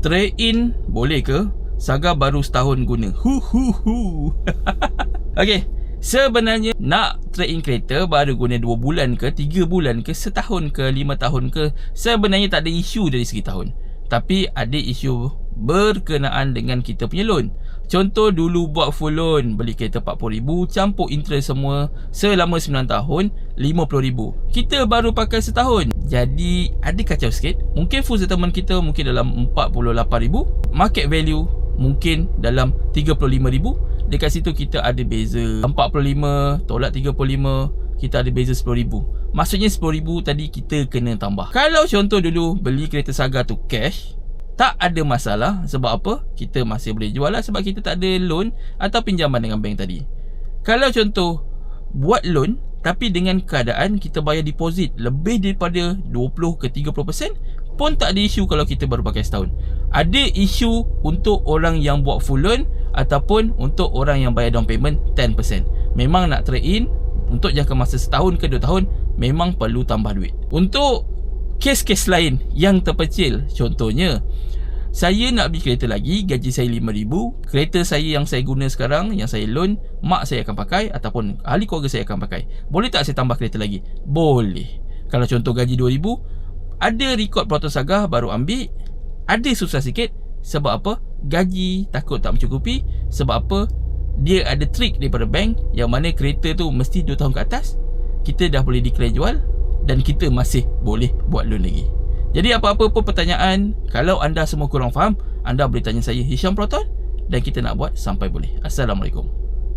Trade in boleh ke? Saga baru setahun guna. Okey, sebenarnya nak trade in kereta baru guna 2 bulan ke, 3 bulan ke, setahun ke, 5 tahun ke, sebenarnya tak ada isu dari segi tahun. Tapi ada isu berkenaan dengan kita punya loan. Contoh dulu buat full loan, beli kereta 40,000, campur interest semua selama 9 tahun, 50,000. Kita baru pakai setahun, jadi ada kacau sikit. Mungkin full settlement kita mungkin dalam 48,000, market value mungkin dalam 35,000. Dekat situ kita ada beza 45 tolak 35, kita ada beza 10,000. Maksudnya 10,000 tadi kita kena tambah. Kalau contoh dulu beli kereta Saga tu cash, tak ada masalah. Sebab apa? Kita masih boleh jual lah, sebab kita tak ada loan atau pinjaman dengan bank tadi. Kalau contoh buat loan tapi dengan keadaan kita bayar deposit lebih daripada 20 ke 30%, pun tak ada isu kalau kita baru pakai setahun. Ada isu untuk orang yang buat full loan ataupun untuk orang yang bayar down payment 10%. Memang nak trade in untuk jangka masa setahun ke 2 tahun, memang perlu tambah duit. Untuk kes-kes lain yang terpencil, contohnya saya nak beli kereta lagi, gaji saya 5,000, kereta saya yang saya guna sekarang, yang saya loan, mak saya akan pakai ataupun ahli keluarga saya akan pakai. Boleh tak saya tambah kereta lagi? Boleh. Kalau contoh gaji 2,000, ada rekod Proton Saga baru ambil, ada susah sikit. Sebab apa? Gaji takut tak mencukupi. Sebab apa? Dia ada trik daripada bank yang mana kereta tu mesti 2 tahun ke atas, kita dah boleh declare jual dan kita masih boleh buat loan lagi. Jadi apa-apa pun pertanyaan, kalau anda semua kurang faham, anda boleh tanya saya, Hisham Proton, dan kita nak buat sampai boleh. Assalamualaikum.